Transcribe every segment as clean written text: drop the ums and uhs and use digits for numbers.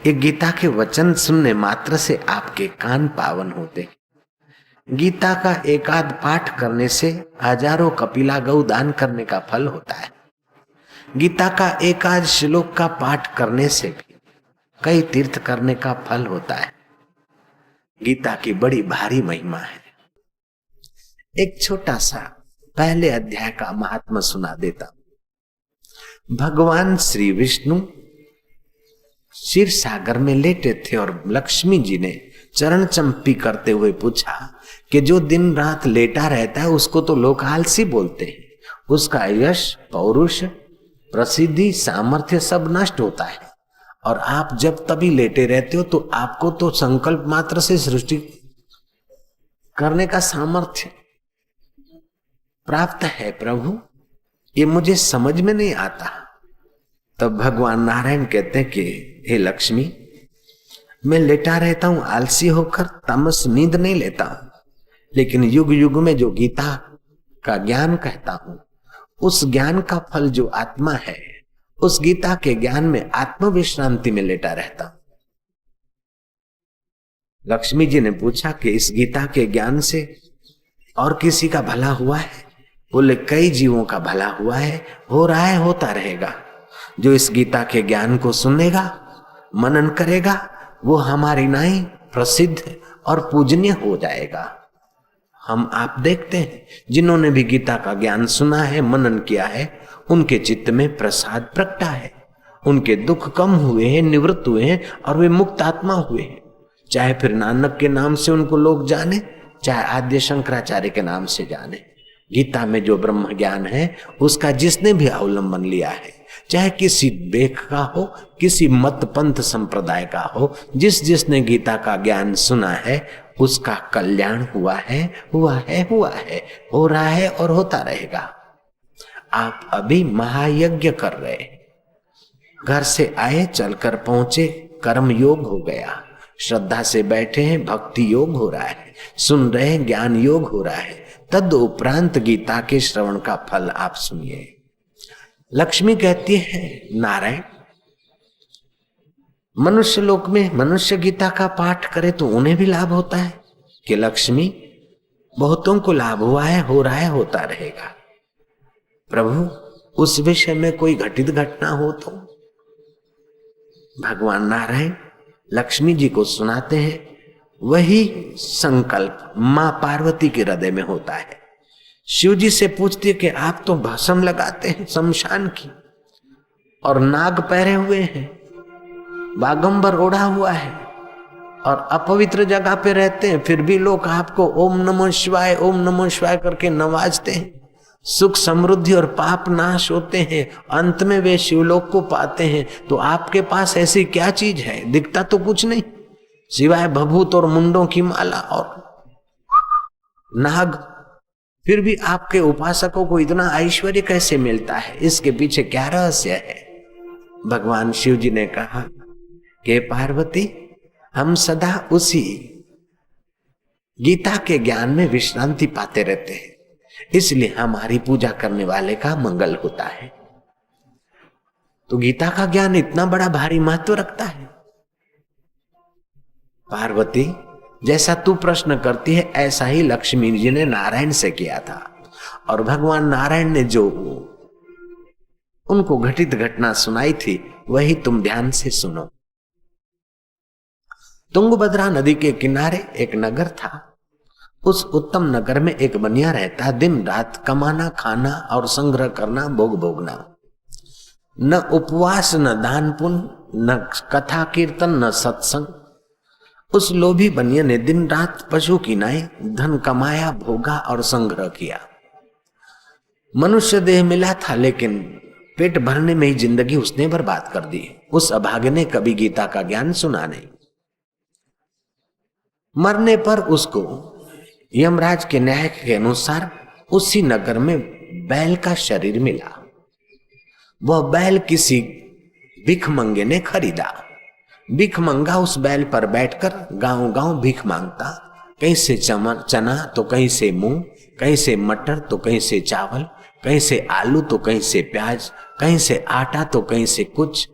ये गीता के वचन सुनने मात्र से आपके कान पावन होते। गीता का एकाध पाठ करने से हजारों कपिला गौ दान करने का फल होता है। गीता का एकाध श्लोक का पाठ करने से भी कई तीर्थ करने का फल होता है। गीता की बड़ी भारी महिमा है। एक छोटा सा पहले अध्याय का महात्मा सुना देता हूं। भगवान श्री विष्णु क्षीर सागर में लेटे थे और लक्ष्मी जी ने चरण चंपी करते हुए पूछा कि जो दिन रात लेटा रहता है उसको तो लोग आलसी बोलते हैं, उसका यश, पौरुष, प्रसिद्धि, सामर्थ्य सब नष्ट होता है, और आप जब तभी लेटे रहते हो तो आपको तो संकल्प मात्र से सृष्टि करने का सामर्थ्य प्राप्त है। प्रभु, ये मुझे समझ में नहीं आता। तब भगवान नारायण कहते हैं कि हे लक्ष्मी, मैं लेटा रहता हूं आलसी होकर, तमस नींद नहीं लेता हूं, लेकिन युग युग में जो गीता का ज्ञान कहता हूं, उस ज्ञान का फल जो आत्मा है, उस गीता के ज्ञान में आत्म विश्रांति में लेटा रहता हूं। लक्ष्मी जी ने पूछा कि इस गीता के ज्ञान से और किसी का भला हुआ है? बोले कई जीवों का भला हुआ है, हो रहा है, होता रहेगा। जो इस गीता के ज्ञान को सुनेगा, मनन करेगा, वो हमारी नाई प्रसिद्ध और पूजनीय हो जाएगा। हम आप देखते हैं जिन्होंने भी गीता का ज्ञान सुना है, मनन किया है, उनके चित्त में प्रसाद प्रगटा है, उनके दुख कम हुए हैं, निवृत्त हुए हैं और वे मुक्त आत्मा हुए हैं। चाहे फिर नानक के नाम से उनको लोग जाने, चाहे आद्य शंकराचार्य के नाम से जाने। गीता में जो ब्रह्म ज्ञान है उसका जिसने भी अवलंबन लिया है, चाहे किसी बेख का हो, किसी मत पंथ संप्रदाय का हो, जिसने गीता का ज्ञान सुना है उसका कल्याण हुआ है, हुआ है, हुआ है, हो रहा है और होता रहेगा। आप अभी महायज्ञ कर रहे, घर से आए, चलकर पहुंचे, कर्म योग हो गया, श्रद्धा से बैठे हैं, भक्ति योग हो रहा है, सुन रहे हैं, ज्ञान योग हो रहा है। तद उपरांत गीता के श्रवण का फल आप सुनिए। लक्ष्मी कहती है, नारायण, मनुष्य लोक में मनुष्य गीता का पाठ करे तो उन्हें भी लाभ होता है कि लक्ष्मी, बहुतों को लाभ हुआ है, हो रहा है, होता रहेगा। प्रभु, उस विषय में कोई घटित घटना हो तो? भगवान नारायण लक्ष्मी जी को सुनाते हैं। वही संकल्प मां पार्वती के हृदय में होता है। शिव जी से पूछती कि आप तो भस्म लगाते हैं शमशान की और नाग पहरे हुए हैं, बागंबर ओढ़ा हुआ है और अपवित्र जगह पे रहते हैं, फिर भी लोग आपको ओम नमः शिवाय, ओम नमः शिवाय करके नवाजते हैं। सुख समृद्धि और पाप नाश होते हैं, अंत में वे शिवलोक को पाते हैं। तो आपके पास ऐसी क्या चीज है? दिखता तो कुछ नहीं सिवाय भभूत और मुंडों की माला और नाग, फिर भी आपके उपासकों को इतना ऐश्वर्य कैसे मिलता है? इसके पीछे क्या रहस्य है? भगवान शिव जी ने कहा कि पार्वती, हम सदा उसी गीता के ज्ञान में विश्रांति पाते रहते हैं, इसलिए हमारी पूजा करने वाले का मंगल होता है। तो गीता का ज्ञान इतना बड़ा भारी महत्व रखता है। पार्वती, जैसा तू प्रश्न करती है ऐसा ही लक्ष्मी जी ने नारायण से किया था, और भगवान नारायण ने जो उनको घटित घटना सुनाई थी वही तुम ध्यान से सुनो। तुंगभद्रा नदी के किनारे एक नगर था। उस उत्तम नगर में एक बनिया रहता, दिन रात कमाना, खाना और संग्रह करना, भोग भोगना। न उपवास, न दान पुण्य, न कथा कीर्तन, न सत्संग। उस लोभी बनिया ने दिन रात पशु की नाई धन कमाया, भोगा और संग्रह किया। मनुष्य देह मिला था, लेकिन पेट भरने में ही जिंदगी उसने बर्बाद कर दी। उस अभागे ने कभी गीता का ज्ञान सुना नहीं। मरने पर उसको यमराज के न्याय के अनुसार उसी नगर में बैल का शरीर मिला। वह बैल किसी भिखमंगे ने खरीदा। भिखमंगा उस बैल पर बैठकर गांव गांव भीख मांगता, कहीं से चना तो कहीं से मूंग, कहीं से मटर तो कहीं से चावल, कहीं से आलू तो कहीं से प्याज, कहीं से आटा तो कहीं से कुछ।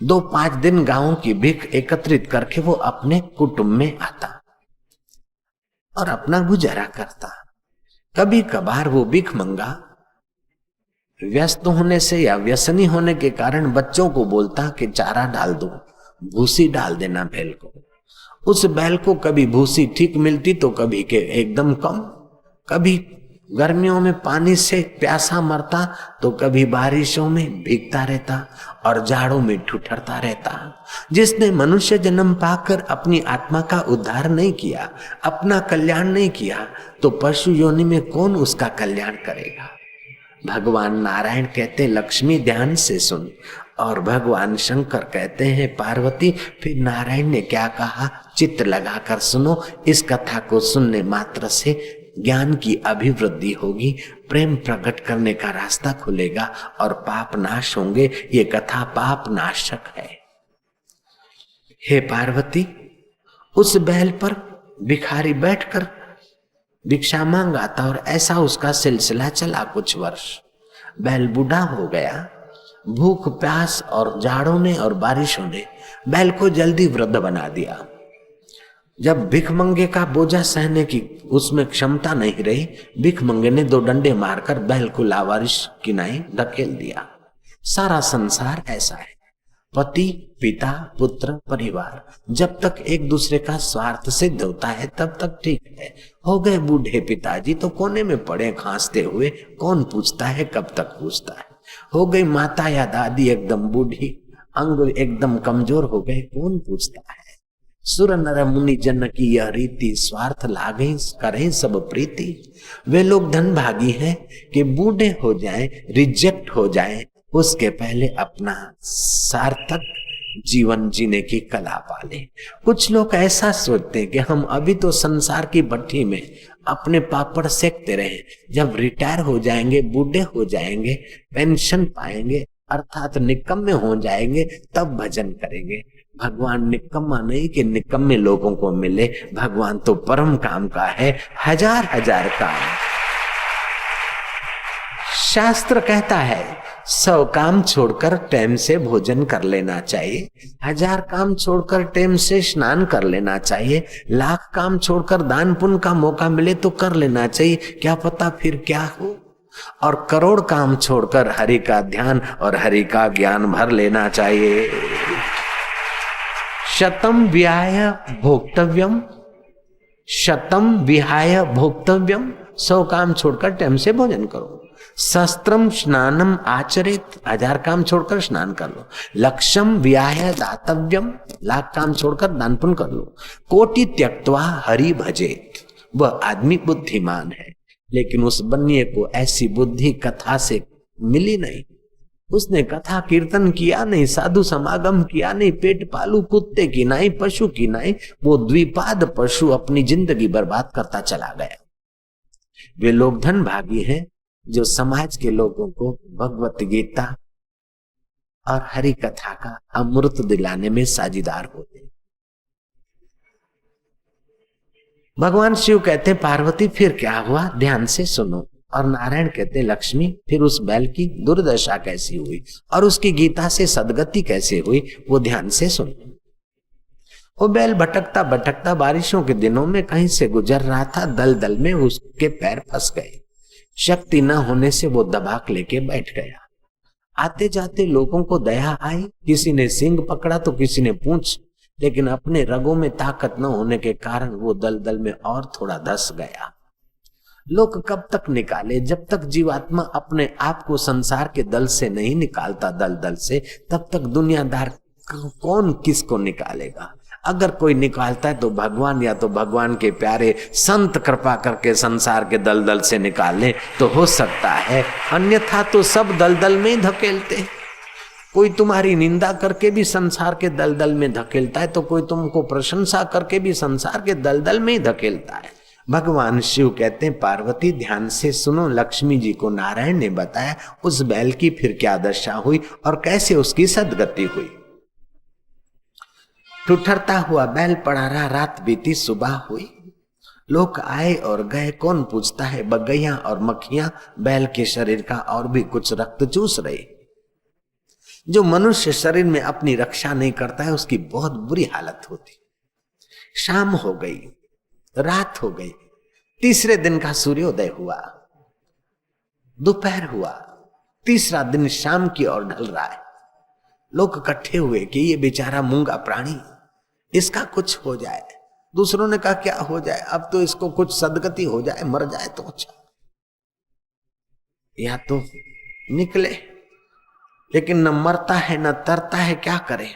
2-5 दिन गांव की भीख एकत्रित करके वो अपने कुटुंब में आता और अपना गुजारा करता। कभी कभार वो भीख मंगा व्यस्त होने से या व्यसनी होने के कारण बच्चों को बोलता कि चारा डाल दो, भूसी डाल देना बैल को। उस बैल को कभी भूसी ठीक मिलती तो कभी के एकदम कम, कभी गर्मियों में पानी से प्यासा मरता तो कभी बारिशों में भीगता रहता और जाड़ों में ठुठरता रहता। जिसने मनुष्य जन्म पाकर अपनी आत्मा का उद्धार नहीं किया, अपना कल्याण नहीं किया, तो पशु योनि में कौन उसका कल्याण करेगा। भगवान नारायण कहते लक्ष्मी ध्यान से सुन, और भगवान शंकर कहते हैं पार्वती। फिर नारायण ने क्या कहा, चित्त लगाकर सुनो। इस कथा को सुनने मात्र से ज्ञान की अभिवृद्धि होगी, प्रेम प्रकट करने का रास्ता खुलेगा और पाप नाश होंगे। ये कथा पाप नाशक है। हे पार्वती, उस बैल पर भिखारी बैठकर भिक्षा मांगाता और ऐसा उसका सिलसिला चला कुछ वर्ष। बैल बूढ़ा हो गया। भूख प्यास और जाड़ों ने और बारिशों ने बैल को जल्दी वृद्ध बना दिया। जब भिखमंगे का बोझा सहने की उसमें क्षमता नहीं रही, भिखमंगे ने 2 डंडे मारकर बैल को लावारिश किनारे धकेल दिया। सारा संसार ऐसा है। पति, पिता, पुत्र, परिवार जब तक एक दूसरे का स्वार्थ सिद्ध होता है तब तक ठीक है। हो गए बूढ़े पिताजी तो कोने में पड़े खांसते हुए, कौन पूछता है, कब तक पूछता है। हो गई माता या दादी एकदम बूढ़ी, अंग एकदम कमजोर हो गए, कौन पूछता है। सुर नर मुनि जन की यह रीति, स्वार्थ लागे करें सब प्रीति। वे लोग धन भागी हैं कि बूढ़े हो जाएं, रिजेक्ट हो जाएं, उसके पहले अपना सार्थक जीवन जीने की कला पाले। कुछ लोग ऐसा सोचते हैं कि हम अभी तो संसार की भट्टी में अपने पापड़ सेकते रहे, जब रिटायर हो जाएंगे, बूढ़े हो जाएंगे, पेंशन पाएंगे अर्थात निकम्मे हो जाएंगे, तब भजन करेंगे। भगवान निकम्मा नहीं कि निकम्मे लोगों को मिले, भगवान तो परम काम का है, हजार हजार काम। शास्त्र कहता है 100 काम छोड़कर टाइम से भोजन कर लेना चाहिए, 1000 काम छोड़कर टाइम से स्नान कर लेना चाहिए, 1,00,000 काम छोड़कर दान पुण्य का मौका मिले तो कर लेना चाहिए, क्या पता फिर क्या हो। और करोड़ काम छोड़कर हरि का ध्यान और हरि का ज्ञान भर लेना चाहिए। शतम विहाय भोक्तव्यम, शतम विहाय भोक्तव्यम, 100 काम छोड़कर टाइम से भोजन करो। शस्त्रम स्नानम आचरित, 1000 काम छोड़कर स्नान कर लो। लक्ष्यम विहाय दातव्यम, 1,00,000 काम छोड़कर दान पुण्य कर लो। कोटि त्यक्त्वा हरि भजेत, वह आदमी बुद्धिमान है, लेकिन उस बन्ये को ऐसी बुद्धि कथा से मिली नहीं। उसने कथा कीर्तन किया नहीं, साधु समागम किया नहीं, पेट पालू कुत्ते की नहीं, पशु की नहीं, वो द्विपाद पशु अपनी जिंदगी बर्बाद करता चला गया। वे लोग धन भागी हैं जो समाज के लोगों को भगवत गीता और हरि कथा का अमृत दिलाने में साझीदार होते। भगवान शिव कहते पार्वती फिर क्या हुआ, ध्यान से सुनो। और नारायण कहते लक्ष्मी फिर उस बैल की दुर्दशा कैसी हुई और उसकी गीता से सदगति कैसे हुई, वो ध्यान से सुनो। वो बैल भटकता भटकता बारिशों के दिनों में कहीं से गुजर रहा था, दलदल में उसके पैर फंस गए। शक्ति न होने से वो दबाक लेके बैठ गया। आते जाते लोगों को दया आई, किसी ने सींग पकड़ा तो किसी ने पूंछ, लेकिन अपने रगों में ताकत न होने के कारण वो दलदल में और थोड़ा धस गया। लोग कब तक निकाले, जब तक जीवात्मा अपने आप को संसार के दल से नहीं निकालता, दलदल से, तब तक दुनियादार कौन किसको निकालेगा। अगर कोई निकालता है तो भगवान या तो भगवान के प्यारे संत कृपा करके संसार के दलदल से निकाल ले तो हो सकता है, अन्यथा तो सब दलदल में ही धकेलते। कोई तुम्हारी निंदा करके भी संसार के दलदल में धकेलता है तो कोई तुमको प्रशंसा करके भी संसार के दलदल में ही धकेलता है। भगवान शिव कहते हैं पार्वती ध्यान से सुनो, लक्ष्मी जी को नारायण ने बताया उस बैल की फिर क्या दशा हुई और कैसे उसकी सदगति हुई। ठुठरता हुआ बैल पड़ा रहा, रात बीती, सुबह हुई, लोग आए और गए, कौन पूछता है। बगैया और मक्खियां बैल के शरीर का और भी कुछ रक्त चूस रही। जो मनुष्य शरीर में अपनी रक्षा नहीं करता है उसकी बहुत बुरी हालत होती। शाम हो गई, रात हो गई, तीसरे दिन का सूर्योदय हुआ, दोपहर हुआ, तीसरा दिन शाम की ओर ढल रहा है। लोग इकट्ठे हुए कि ये बेचारा मूंगा प्राणी, इसका कुछ हो जाए। दूसरों ने कहा क्या हो जाए, अब तो इसको कुछ सदगति हो जाए, मर जाए तो अच्छा, या तो निकले, लेकिन न मरता है न तरता है, क्या करे।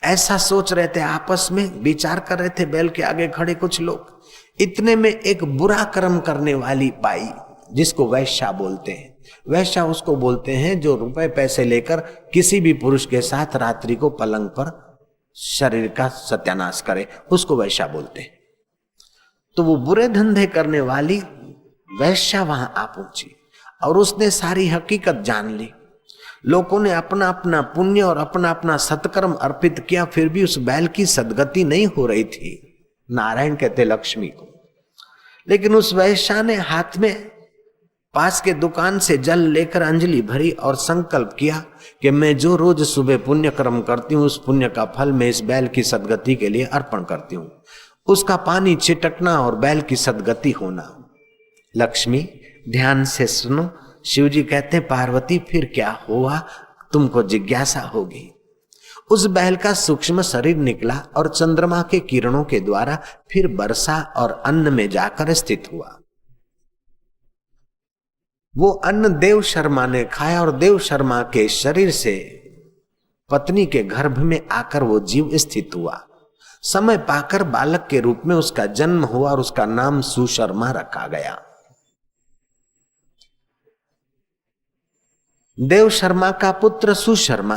ऐसा सोच रहे थे, आपस में विचार कर रहे थे बैल के आगे खड़े कुछ लोग। इतने में एक बुरा कर्म करने वाली बाई, जिसको वैश्या बोलते हैं, वैश्या उसको बोलते हैं जो रुपए पैसे लेकर किसी भी पुरुष के साथ रात्रि को पलंग पर शरीर का सत्यानाश करे, उसको वैश्या बोलते हैं। तो वो बुरे धंधे करने वाली वैश्या वहां आ पहुंची और उसने सारी हकीकत जान ली। लोगों ने अपना अपना पुण्य और अपना अपना सत्कर्म अर्पित किया, फिर भी उस बैल की सदगति नहीं हो रही थी। नारायण कहते लक्ष्मी को। लेकिन उस वैश्या ने हाथ में पास के दुकान से जल लेकर अंजलि भरी और संकल्प किया कि मैं जो रोज सुबह पुण्य कर्म करती हूँ, उस पुण्य का फल मैं इस बैल की सदगति के लिए अर्पण करती हूँ। उसका पानी छिटकना और बैल की सदगति होना। लक्ष्मी ध्यान से सुनो, शिवजी कहते हैं पार्वती फिर क्या हुआ, तुमको जिज्ञासा होगी। उस बैल का सूक्ष्म शरीर निकला और चंद्रमा के किरणों के द्वारा फिर वर्षा और अन्न में जाकर स्थित हुआ। वो अन्न देव शर्मा ने खाया और देव शर्मा के शरीर से पत्नी के गर्भ में आकर वो जीव स्थित हुआ। समय पाकर बालक के रूप में उसका जन्म हुआ और उसका नाम सुशर्मा रखा गया। देव शर्मा का पुत्र सुशर्मा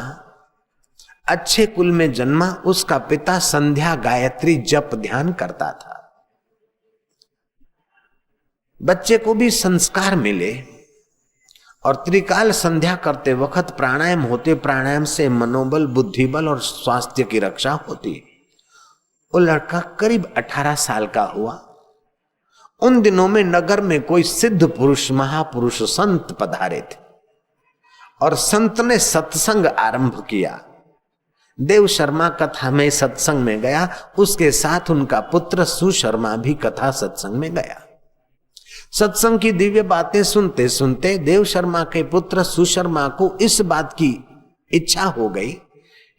अच्छे कुल में जन्मा। उसका पिता संध्या गायत्री जप ध्यान करता था। बच्चे को भी संस्कार मिले और त्रिकाल संध्या करते वक्त प्राणायाम होते, प्राणायाम से मनोबल, बुद्धिबल और स्वास्थ्य की रक्षा होती। वो लड़का करीब 18 साल का हुआ। उन दिनों में नगर में कोई सिद्ध पुरुष, महापुरुष, संत पधारे थे और संत ने सत्संग आरंभ किया। देव शर्मा कथा में सत्संग में गया, उसके साथ उनका पुत्र सुशर्मा भी कथा सत्संग में गया। सत्संग की दिव्य बातें सुनते सुनते देव शर्मा के पुत्र सुशर्मा को इस बात की इच्छा हो गई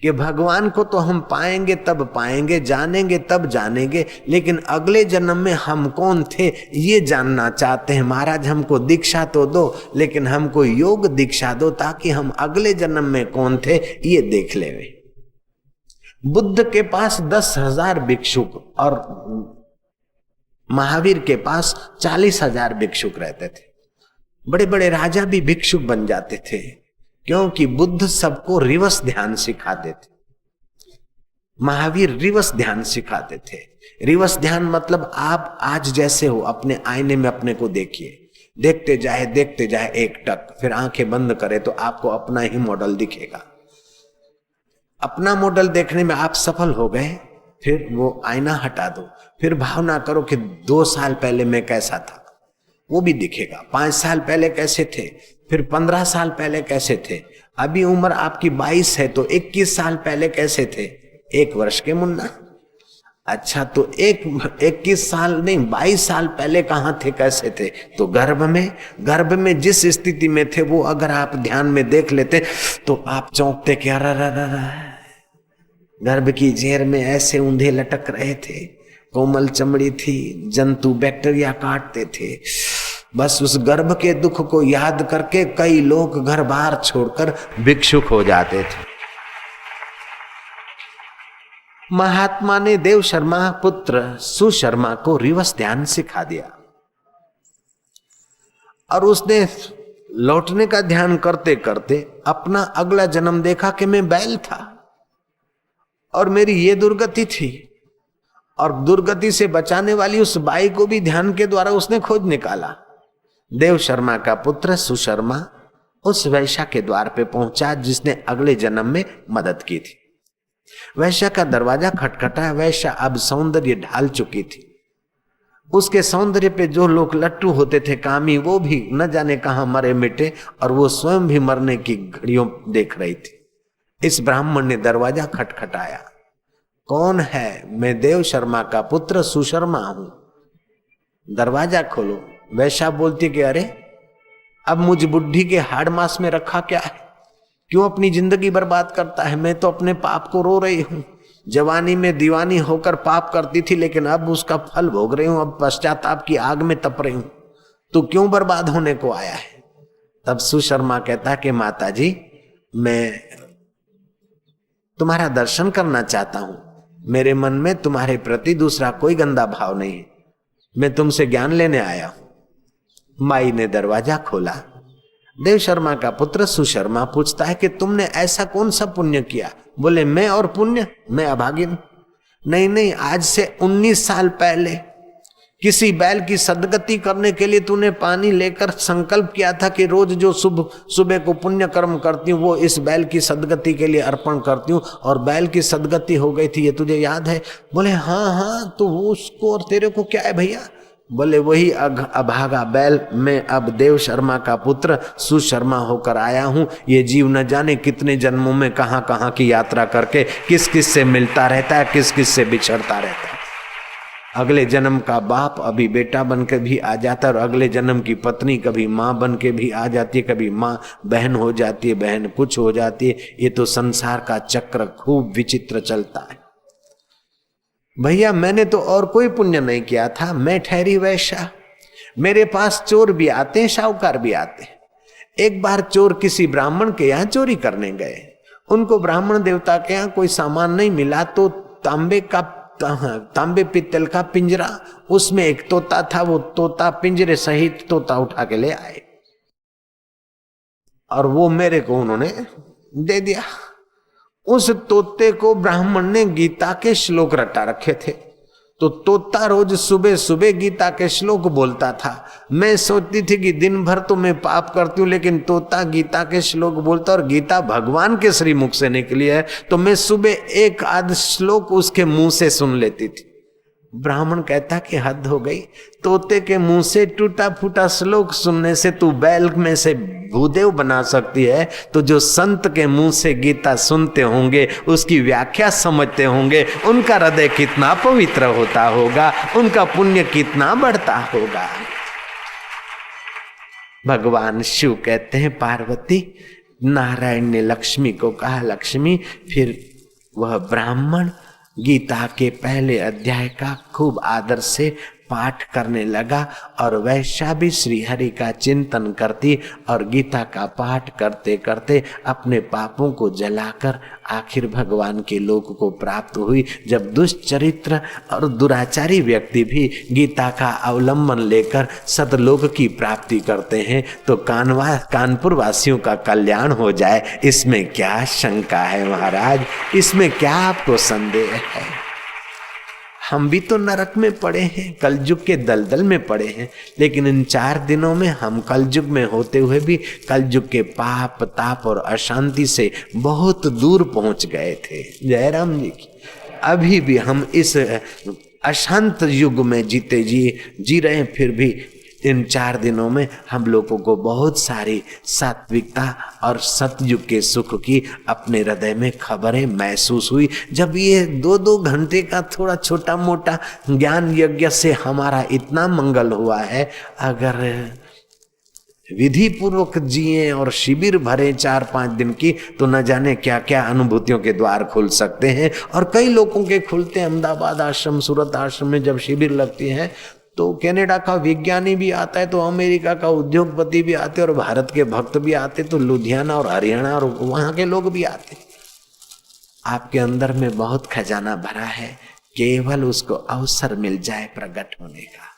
कि भगवान को तो हम पाएंगे तब पाएंगे, जानेंगे तब जानेंगे, लेकिन अगले जन्म में हम कौन थे ये जानना चाहते हैं। महाराज हमको दीक्षा तो दो, लेकिन हमको योग दीक्षा दो ताकि हम अगले जन्म में कौन थे ये देख लें। बुद्ध के पास 10,000 भिक्षुक और महावीर के पास 40,000 भिक्षुक रहते थे। बड़े बड़े राजा भी भिक्षुक बन जाते थे, क्योंकि बुद्ध सबको रिवर्स ध्यान सिखाते थे, महावीर रिवर्स ध्यान सिखाते थे। रिवर्स ध्यान मतलब आप आज जैसे हो अपने आईने में अपने को देखिए, देखते जाए एक टक, फिर आंखें बंद करे तो आपको अपना ही मॉडल दिखेगा। अपना मॉडल देखने में आप सफल हो गए, फिर वो आईना हटा दो, फिर भावना करो कि 2 साल पहले मैं कैसा था, वो भी दिखेगा। 5 साल पहले कैसे थे, फिर 15 साल पहले कैसे थे। अभी उम्र आपकी 22 है तो 21 साल पहले कैसे थे, 1 वर्ष के मुन्ना। अच्छा तो 21 साल नहीं 22 साल पहले कहाँ थे, कैसे थे, तो गर्भ में जिस स्थिति में थे वो अगर आप ध्यान में देख लेते तो आप चौंकते कि अरे गर्भ की जेर में ऐसे ऊंधे लटक रहे थे, कोमल चमड़ी थी, जंतु बैक्टीरिया काटते थे। बस उस गर्भ के दुख को याद करके कई लोग घर बार छोड़कर भिक्षुक हो जाते थे। महात्मा ने देव शर्मा पुत्र सुशर्मा को रिवर्स ध्यान सिखा दिया और उसने लौटने का ध्यान करते करते अपना अगला जन्म देखा कि मैं बैल था और मेरी ये दुर्गति थी, और दुर्गति से बचाने वाली उस बाई को भी ध्यान के द्वारा उसने खोज निकाला। देव शर्मा का पुत्र सुशर्मा उस वैश्या के द्वार पे पहुंचा जिसने अगले जन्म में मदद की थी। वैश्या का दरवाजा खटखटा। वैश्या अब सौंदर्य ढाल चुकी थी। उसके सौंदर्य पे जो लोग लट्टू होते थे कामी, वो भी न जाने कहां मरे मिटे और वो स्वयं भी मरने की घड़ियों देख रही थी। इस ब्राह्मण ने दरवाजा खटखटाया। कौन है? मैं देव शर्मा का पुत्र सुशर्मा हूं, दरवाजा खोलो। वैश्या बोलती कि अरे अब मुझ बुढ़ी के हाड़ मास में रखा क्या है, क्यों अपनी जिंदगी बर्बाद करता है? मैं तो अपने पाप को रो रही हूं। जवानी में दीवानी होकर पाप करती थी, लेकिन अब उसका फल भोग रही हूं, अब पश्चाताप की आग में तप रही हूं। तो क्यों बर्बाद होने को आया है? तब सुशर्मा कहता कि माता जी, मैं तुम्हारा दर्शन करना चाहता हूं, मेरे मन में तुम्हारे प्रति दूसरा कोई गंदा भाव नहीं है, मैं तुमसे ज्ञान लेने आया हूं। माई ने दरवाजा खोला। देव शर्मा का पुत्र सुशर्मा पूछता है कि तुमने ऐसा कौन सा पुण्य किया? बोले मैं और पुण्य, मैं अभागिन। नहीं, आज से 19 साल पहले किसी बैल की सदगति करने के लिए तूने पानी लेकर संकल्प किया था कि रोज जो सुबह को पुण्य कर्म करती हूँ वो इस बैल की सदगति के लिए अर्पण करती हूँ, और बैल की सदगति हो गई थी, ये तुझे याद है? बोले हाँ, तो वो उसको और तेरे को क्या है भैया? बोले वही अभागा बैल मैं अब देव शर्मा का पुत्र सुशर्मा होकर आया हूँ। ये जीव न जाने कितने जन्मों में कहाँ कहाँ की यात्रा करके किस किस से मिलता रहता है, किस किस से बिछड़ता रहता है। अगले जन्म का बाप अभी बेटा बन के भी आ जाता है, और अगले जन्म की पत्नी कभी माँ बन के भी आ जाती है, कभी माँ बहन हो जाती है, बहन कुछ हो जाती है। ये तो संसार का चक्र खूब विचित्र चलता है। भैया मैंने तो और कोई पुण्य नहीं किया था, मैं ठहरी वैश्या। मेरे पास चोर भी आते हैं, शाहूकार भी आते हैं। एक बार चोर किसी ब्राह्मण के यहाँ चोरी करने गए, उनको ब्राह्मण देवता के यहाँ कोई सामान नहीं मिला, तो तांबे पित्तल का पिंजरा, उसमें एक तोता था, वो तोता पिंजरे सहित तोता उठा के ले आए और वो मेरे को उन्होंने दे दिया। उस तोते को ब्राह्मण ने गीता के श्लोक रटा रखे थे, तो तोता रोज सुबह सुबह गीता के श्लोक बोलता था। मैं सोचती थी कि दिन भर तो मैं पाप करती हूँ, लेकिन तोता गीता के श्लोक बोलता, और गीता भगवान के श्रीमुख से निकली है, तो मैं सुबह एक आध श्लोक उसके मुंह से सुन लेती थी। ब्राह्मण कहता कि हद हो गई, तोते के मुंह से टूटा फूटा श्लोक सुनने से तू बैल में से भूदेव बना सकती है, तो जो संत के मुंह से गीता सुनते होंगे, उसकी व्याख्या समझते होंगे, उनका हृदय कितना पवित्र होता होगा, उनका पुण्य कितना बढ़ता होगा। भगवान शिव कहते हैं पार्वती, नारायण ने लक्ष्मी को कहा लक्ष्मी, फिर वह ब्राह्मण गीता के पहले अध्याय का खूब आदर से पाठ करने लगा, और वैश्या भी श्री हरि का चिंतन करती और गीता का पाठ करते करते अपने पापों को जलाकर आखिर भगवान के लोक को प्राप्त हुई। जब दुष्चरित्र और दुराचारी व्यक्ति भी गीता का अवलंबन लेकर सतलोक की प्राप्ति करते हैं, तो कानपुर वासियों का कल्याण हो जाए, इसमें क्या शंका है महाराज? इसमें क्या आपको संदेह है? हम भी तो नरक में पड़े हैं, कलयुग के दलदल में पड़े हैं, लेकिन इन 4 दिनों में हम कलयुग में होते हुए भी कलयुग के पाप ताप और अशांति से बहुत दूर पहुंच गए थे। जयराम जी की। अभी भी हम इस अशांत युग में जी रहे हैं, फिर भी इन 4 दिनों में हम लोगों को बहुत सारी सात्विकता और सतयुग के सुख की अपने हृदय में खबरें महसूस हुई। जब ये 2-2 घंटे का थोड़ा छोटा मोटा ज्ञान यज्ञ से हमारा इतना मंगल हुआ है, अगर विधि पूर्वक जिए और शिविर भरे 4-5 दिन की, तो न जाने क्या क्या अनुभूतियों के द्वार खुल सकते हैं। और कई लोगों के खुलते हैं। अहमदाबाद आश्रम, सूरत आश्रम में जब शिविर लगती है, तो कनाडा का विज्ञानी भी आता है, तो अमेरिका का उद्योगपति भी आते, और भारत के भक्त भी आते, तो लुधियाना और हरियाणा और वहाँ के लोग भी आते। आपके अंदर में बहुत खजाना भरा है, केवल उसको अवसर मिल जाए प्रकट होने का।